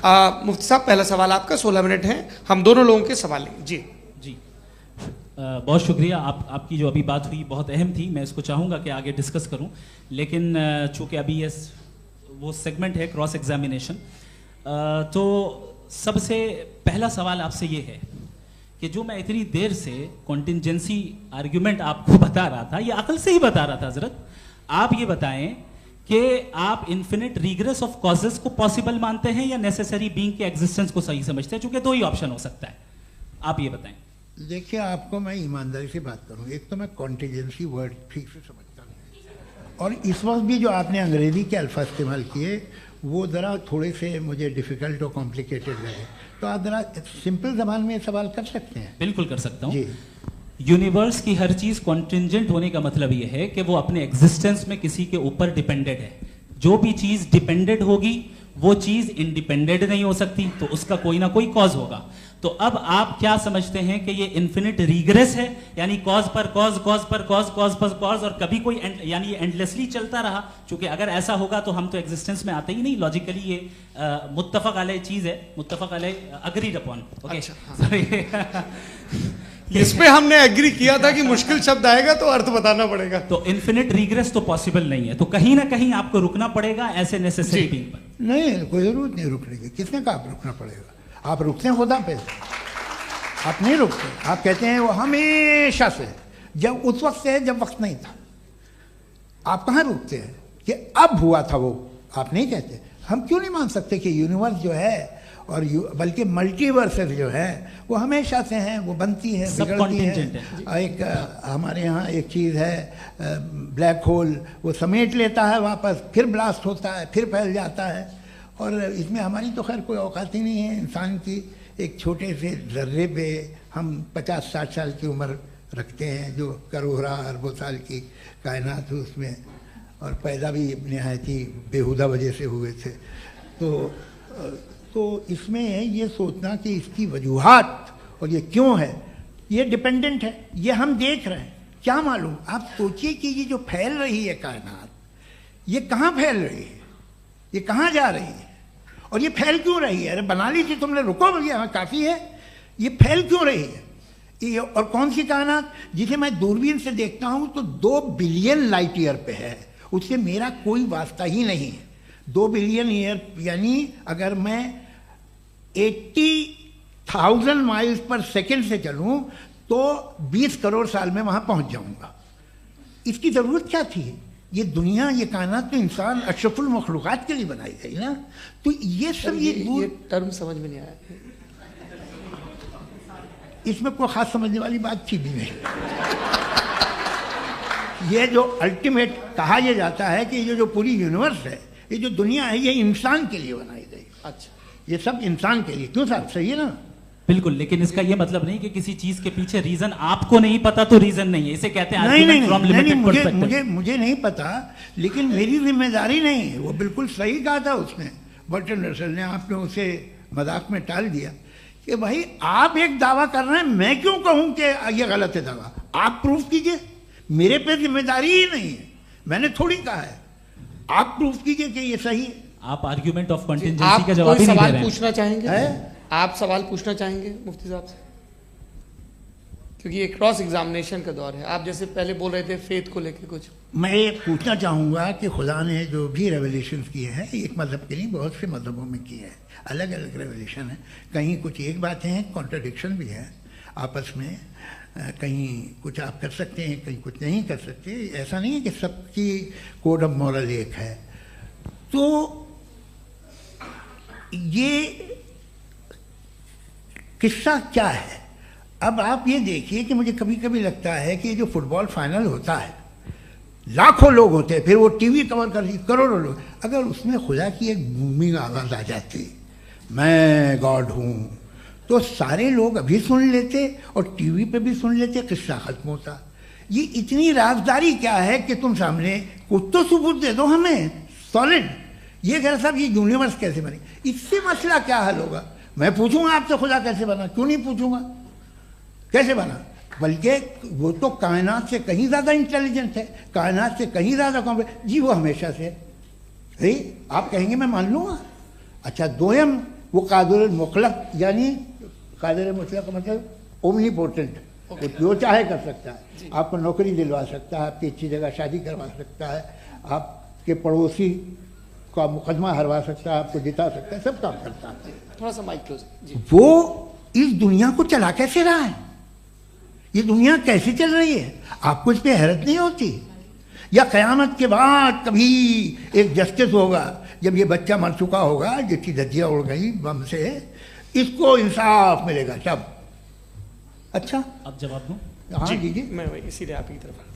मुफ्ती साहब, पहला सवाल आपका, 16 मिनट हैं, हम दोनों लोगों के सवाल लेंगे। जी जी, बहुत शुक्रिया। आपकी जो अभी बात हुई बहुत अहम थी, मैं इसको चाहूँगा कि आगे डिस्कस करूँ, लेकिन चूँकि अभी ये वो सेगमेंट है क्रॉस एग्जामिनेशन, तो सबसे पहला सवाल आपसे ये है कि जो मैं इतनी देर से कॉन्टिंजेंसी आर्ग्यूमेंट आपको बता रहा था, ये अकल से ही बता रहा था हजरत, आप ये बताएं कि आप इन्फिनिट रिग्रेस ऑफ कॉजेस को पॉसिबल मानते हैं या नेसेसरी बीइंग के एग्जिस्टेंस को सही समझते हैं, क्योंकि दो ही ऑप्शन हो सकता है, आप ये बताएं। देखिए, आपको मैं ईमानदारी से बात करूं, एक तो मैं कॉन्टिजेंसी वर्ड ठीक से समझता नहीं, और इस वक्त भी जो आपने अंग्रेजी के अल्फाज इस्तेमाल किए वो ज़रा थोड़े से मुझे डिफ़िकल्ट और कॉम्प्लिकेटेड लगे, तो आप ज़रा सिंपल ज़बान में सवाल कर सकते हैं? बिल्कुल कर सकता हूँ जी। यूनिवर्स की हर चीज कॉन्टिंजेंट होने का मतलब यह है कि वो अपने एग्जिस्टेंस में किसी के ऊपर डिपेंडेंट है। जो भी चीज डिपेंडेंट होगी वो चीज इंडिपेंडेंट नहीं हो सकती, तो उसका कोई ना कोई कॉज होगा। तो अब आप क्या समझते हैं कि ये इन्फिनिट रिग्रेस है, यानी कॉज पर कॉज, कॉज पर कॉज, कॉज पर कॉज, और कभी कोई यानी ये एंडलेसली चलता रहा? क्योंकि अगर ऐसा होगा तो हम तो एग्जिस्टेंस में आते ही नहीं, लॉजिकली ये मुत्तफक अलैह चीज है, मुत्तफक अलैह अग्रीड अपॉन। इस पे हमने एग्री किया था कि मुश्किल शब्द आएगा तो अर्थ बताना पड़ेगा। तो इन्फिनिट रिग्रेस तो पॉसिबल नहीं है, तो कहीं ना कहीं आपको रुकना पड़ेगा ऐसे नेसेसरी बीइंग पर। नहीं, कोई जरूरत नहीं रुकने की। किसने कहा आप रुकना पड़ेगा? आप रुकते हैं खुदा पे, आप नहीं रुकते। आप कहते हैं वो हमेशा से, जब उस वक्त से है जब वक्त नहीं था। आप कहाँ रुकते हैं कि अब हुआ था वो? आप नहीं कहते। हम क्यों नहीं मान सकते कि यूनिवर्स जो है और बल्कि मल्टीवर्सेस जो है वो हमेशा से हैं, वो बनती है, बिगड़ती है। एक हमारे यहाँ एक चीज़ है ब्लैक होल, वो समेट लेता है वापस, फिर ब्लास्ट होता है, फिर फैल जाता है। और इसमें हमारी तो खैर कोई औकात ही नहीं है इंसान की। एक छोटे से ज़र्रे पे हम 50-60 साल की उम्र रखते हैं, जो करोड़ों अरबों साल की कायनात है उसमें, और पैदा भी नहायत ही बेहुदा वजह से हुए थे। तो इसमें ये सोचना कि इसकी वजूहात और ये क्यों है, ये डिपेंडेंट है, ये हम देख रहे हैं, क्या मालूम। आप सोचिए कि ये जो फैल रही है कायनात, ये कहाँ फैल रही है, ये कहाँ जा रही है, और ये फैल क्यों रही है? अरे बना ली थी तुमने, रुको भैया, हाँ काफ़ी है। ये फैल क्यों रही है? ये और कौन सी कायनात जिसे मैं दूरबीन से देखता हूँ तो 2 बिलियन लाइट ईयर पे है, उससे मेरा कोई वास्ता ही नहीं है। 2 बिलियन ईयर यानी अगर मैं 80,000 माइल्स पर सेकेंड से चलूं तो 20 करोड़ साल में वहां पहुंच जाऊंगा। इसकी जरूरत क्या थी? ये दुनिया, ये कायनात तो इंसान अशरफुल मखलूकात के लिए बनाई गई ना। तो ये सब ये टर्म समझ में नहीं आया, इसमें कोई खास समझने वाली बात थी भी नहीं। ये जो अल्टीमेट कहा यह जाता है कि ये जो पूरी यूनिवर्स है, ये जो दुनिया है, ये इंसान के लिए बनाई गई। अच्छा, ये सब इंसान के लिए। क्यों साहब, सही है ना? बिल्कुल, लेकिन इसका ये मतलब नहीं कि किसी चीज के पीछे रीजन आपको नहीं पता तो रीजन नहीं है, इसे कहते हैं नहीं, मुझे नहीं पता, लेकिन मेरी जिम्मेदारी नहीं है। वो बिल्कुल सही कहा था उसने, बर्टन रसल ने। आपने उसे मजाक में टाल दिया कि भाई आप एक दावा कर रहे हैं, मैं क्यों कहूं कि ये गलत है दावा? आप प्रूफ कीजिए, मेरे पे जिम्मेदारी ही नहीं है, मैंने थोड़ी कहा है। आप प्रूफ कीजिए कि ये सही है। आप आर्ग्यूमेंट ऑफ कंटिंजेंसी का जवाब ही नहीं दे रहे हैं। पूछना चाहेंगे? आप सवाल पूछना चाहेंगे मुफ्ती साहब से? क्योंकि ये क्रॉस एग्जामिनेशन का दौर है। आप जैसे पहले बोल रहे थे फेथ को लेकर कुछ, मैं ये पूछना चाहूँगा कि खुदा ने जो भी रेवल्यूशन किए हैं, एक मज़हब के नहीं बहुत से मज़हबों में किए हैं, अलग अलग रेवल्यूशन है। कहीं कुछ एक बातें हैं, कॉन्ट्रडिक्शन भी है आपस में, कहीं कुछ आप कर सकते हैं, कहीं कुछ नहीं कर सकते। ऐसा नहीं है कि सबकी कोड ऑफ मॉरल एक है। तो ये किस्सा क्या है? अब आप ये देखिए कि मुझे कभी कभी लगता है कि जो फुटबॉल फाइनल होता है, लाखों लोग होते हैं, फिर वो टीवी कवर कर करोड़ों लोग, अगर उसमें खुदा की एक बूमिंग आवाज़ आ जाती, मैं गॉड हूँ, तो सारे लोग अभी सुन लेते और टीवी पे भी सुन लेते, किस्सा खत्म होता। ये इतनी राजदारी क्या है कि तुम सामने कुछ तो सबूत दे दो हमें सॉलिड। ये कह साहब ये यूनिवर्स कैसे बनी, इससे मसला क्या हल होगा? मैं पूछूंगा आपसे खुदा कैसे बना? क्यों नहीं पूछूंगा कैसे बना? बल्कि वो तो कायनात से कहीं ज़्यादा इंटेलिजेंट है, कायनात से कहीं ज़्यादा कॉम्प्लेक्स। जी वो हमेशा से है, आप कहेंगे मैं मान लूँगा। अच्छा दोयम, वो कादिर मुतलक, यानी कादिर मुतलक का मतलब ओमनीपोटेंट, वो जो चाहे कर सकता है। आपको नौकरी दिलवा सकता है, आपकी अच्छी जगह शादी करवा सकता है, आपके पड़ोसी का मुकदमा हरवा सकता है, आपको जिता सकता है, सब काम करता है। थोड़ा सा माइक क्लोज जी। वो इस दुनिया को चला कैसे रहा है, ये दुनिया कैसे चल रही है, आपको इस पर हैरत नहीं होती? या क़यामत के बाद कभी एक जस्टिस होगा, जब ये बच्चा मर चुका होगा जिसकी धज्जियाँ उड़ गई बम से, इसको इंसाफ मिलेगा तब। अच्छा, अब जवाब दूं? हाँ दीजिए। मैं वही इसीलिए आप ही की तरफ आता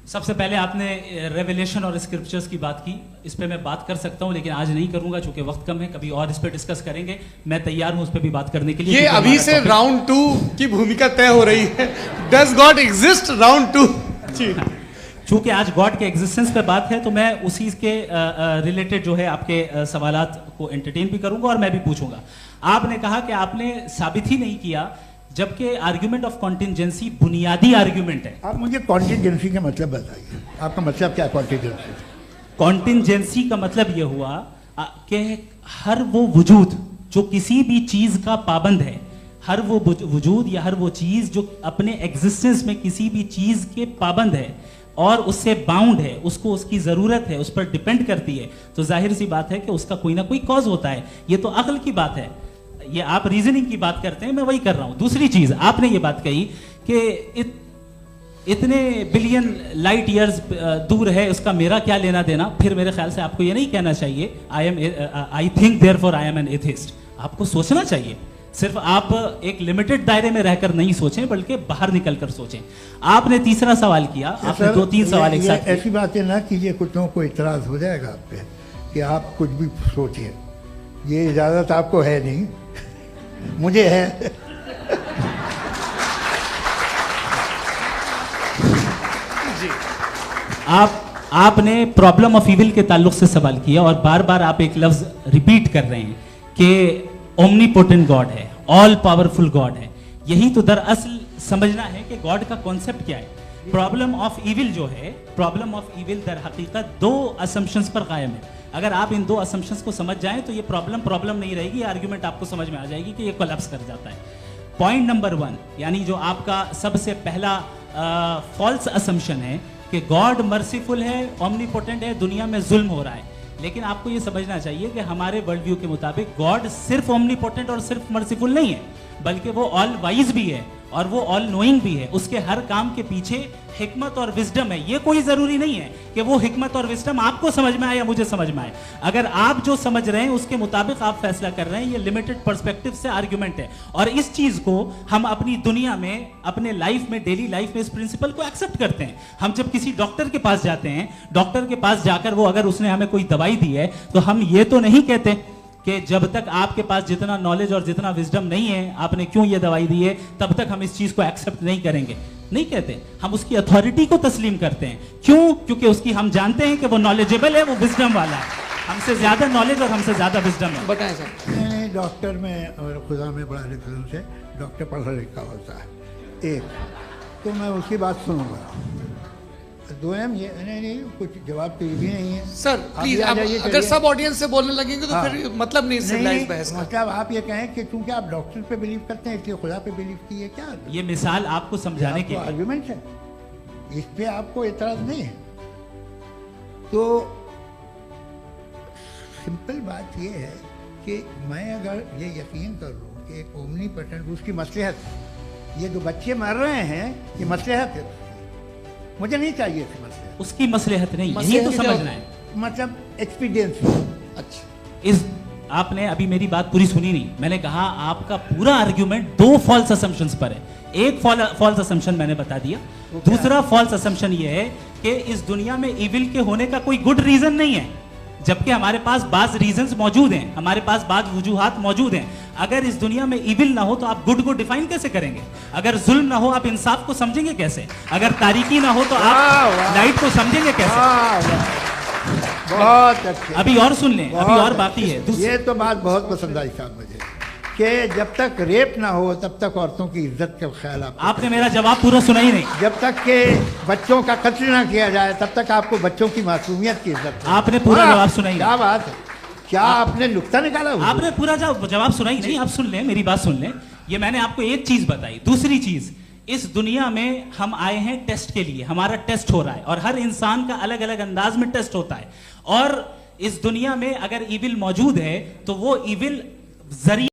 सबसे पहले आपने रेवलेशन और स्क्रिप्चर्स की बात की, इस पे मैं बात कर सकता हूं लेकिन आज नहीं करूंगा चूंकि वक्त कम है, कभी और इस पे डिस्कस करेंगे। मैं तैयार हूं उस पे भी बात करने के लिए। ये क्योंकि अभी हमारा से topic- राउंड 2 की भूमिका तय हो रही है। Does God exist round 2? जी, चूंकि आज गॉड के एग्जिस्टेंस पे बात है तो मैं उसी के रिलेटेड जो है आपके सवालात को एंटरटेन भी करूंगा और मैं भी पूछूंगा। आपने कहा कि आपने साबित ही नहीं किया, जबकि आर्ग्यूमेंट ऑफ कॉन्टिजेंसी बुनियादी आर्ग्यूमेंट है। आप मुझे कॉन्टिजेंसी का मतलब बताइए, आपका मतलब क्या है कॉन्टिजेंसी? कॉन्टिजेंसी का मतलब यह हुआ कि हर वो वजूद जो किसी भी चीज का पाबंद है, हर वो वजूद या हर वो चीज जो अपने एग्जिस्टेंस में किसी भी चीज के पाबंद है और उससे बाउंड है, उसको उसकी जरूरत है, उस पर डिपेंड करती है, तो जाहिर सी बात है कि उसका कोई ना कोई कॉज होता है। ये तो अक्ल की बात है, ये आप रीजनिंग की बात करते हैं, मैं वही कर रहा हूं। दूसरी चीज आपने ये बात कही कि इतने बिलियन लाइट ईयर्स दूर है, उसका मेरा क्या लेना देना। फिर मेरे ख्याल से आपको ये नहीं कहना चाहिए I think therefore I am an atheist. आपको सोचना चाहिए, सिर्फ आप एक लिमिटेड दायरे में रहकर नहीं सोचें बल्कि बाहर निकलकर सोचें। आपने तीसरा सवाल किया, आपने 2-3 सवाल एक साथ किए। ऐसी बातें ना कीजिए, कुछ लोगों को इतराज हो जाएगा आप पे कि आप कुछ भी सोचिए, ये इजाजत आपको है नहीं, मुझे है। आपने प्रॉब्लम ऑफ इविल के ताल्लुक से सवाल किया और बार बार आप एक लफ्ज रिपीट कर रहे हैं कि ओमनीपोटेंट गॉड है, ऑल पावरफुल गॉड है। यही तो दरअसल समझना है कि गॉड का कॉन्सेप्ट क्या है। प्रॉब्लम ऑफ इविल जो है, प्रॉब्लम ऑफ इविल दर हकीकत 2 असम्पशंस पर कायम है। अगर आप इन 2 असम्पशंस को समझ जाएं तो ये प्रॉब्लम नहीं रहेगी, आर्ग्यूमेंट आपको समझ में आ जाएगी कि ये कोलैप्स कर जाता है। पॉइंट नंबर 1, यानी जो आपका सबसे पहला फॉल्स असम्पशन है कि गॉड मर्सीफुल है, ओमनीपोटेंट है, दुनिया में जुल्म हो रहा है। लेकिन आपको ये समझना चाहिए कि हमारे वर्ल्ड व्यू के मुताबिक गॉड सिर्फ ओमनीपोटेंट और सिर्फ मर्सीफुल नहीं है, बल्कि वो ऑल वाइज भी है और वो ऑल नोइंग भी है। उसके हर काम के पीछे हिकमत और विजडम है। ये कोई जरूरी नहीं है कि वो हिकमत और विजडम आपको समझ में आए या मुझे समझ में आए। अगर आप जो समझ रहे हैं उसके मुताबिक आप फैसला कर रहे हैं, ये लिमिटेड पर्सपेक्टिव से आर्ग्यूमेंट है। और इस चीज को हम अपनी दुनिया में, अपने लाइफ में, डेली लाइफ में इस प्रिंसिपल को एक्सेप्ट करते हैं। हम जब किसी डॉक्टर के पास जाते हैं, डॉक्टर के पास जाकर वो अगर उसने हमें कोई दवाई दी है तो हम ये तो नहीं कहते कि जब तक आपके पास जितना नॉलेज और जितना विजडम नहीं है, आपने क्यों ये दवाई दी है, तब तक हम इस चीज को एक्सेप्ट नहीं करेंगे। नहीं कहते, हम उसकी अथॉरिटी को तस्लीम करते हैं। क्यों? क्योंकि उसकी हम जानते हैं कि वो नॉलेजेबल है, वो विजडम वाला है, हमसे ज्यादा नॉलेज और हमसे ज्यादा विजडम है। बताएं सर। नहीं, डॉक्टर में और खुदा में बड़ा डिफरेंस है। डॉक्टर पढ़ा लिखा होता है, एक तो मैं उसकी बात सुनूंगा। दोयम ये नहीं, कुछ जवाब तो ये भी नहीं है सर प्लीज, आ आप जाइए, अगर चलिए। सब ऑडियंस से बोलने लगेंगे तो हाँ। फिर मतलब नहीं सिविलाइज्ड बहस का। मतलब आप ये कहें कि चूंकि आप डॉक्टर पे बिलीव करते हैं इसलिए खुदा पे बिलीव किए, क्या ये मिसाल आपको समझाने के लिए। आर्गुमेंट है, इस पे आपको एतराज नहीं है। तो सिंपल बात ये है कि मैं अगर ये यकीन कर लूँ कि एक ओमनीपोटेंट, उसकी मसलहत, ये जो बच्चे मर रहे हैं ये मसलहत है, मुझे नहीं चाहिए थी मसलहत। उसकी मसलहत नहीं, यही मसलहत तो क्या समझना है। मतलब एक्सपीरियंस। अच्छा, इस आपने अभी मेरी बात पूरी सुनी नहीं। मैंने कहा आपका पूरा आर्ग्यूमेंट 2 फॉल्स असम्पशंस पर है। एक फॉल्स असम्पशन मैंने बता दिया, दूसरा फॉल्स असम्पशन ये है कि इस दुनिया में इविल के होने का कोई गुड रीजन नहीं है, जबकि हमारे पास बाज रीजंस मौजूद हैं, हमारे पास बाज वजूहात मौजूद हैं। अगर इस दुनिया में इविल ना हो तो आप गुड को डिफाइन कैसे करेंगे? अगर जुल्म ना हो आप इंसाफ को समझेंगे कैसे? अगर तारीकी ना हो तो आप लाइट को समझेंगे कैसे? बहुत अच्छे। अभी और सुन लें, अभी और बाकी है। ये तो बात बहुत पसंद आई साहब मुझे कि जब तक रेप ना हो तब तक औरतों की इज्जत का ख्याल आपने मेरा जवाब पूरा सुना ही नहीं। जब तक के बच्चों का कत्ल ना किया जाए तब तक आपको बच्चों की मासूमियत की इज्जत है। आपने पूरा जवाब सुना ही क्या नहीं। बात है, क्या आपने नुक्ता निकाला हुआ? आपने पूरा जवाब सुना ही नहीं। आप सुन लें, मेरी बात सुन लें। ये मैंने आपको एक चीज बताई। दूसरी चीज, इस दुनिया में हम आए हैं टेस्ट के लिए, हमारा टेस्ट हो रहा है और हर इंसान का अलग अलग अंदाज में टेस्ट होता है। और इस दुनिया में अगर इविल मौजूद है तो वो इविल जरिए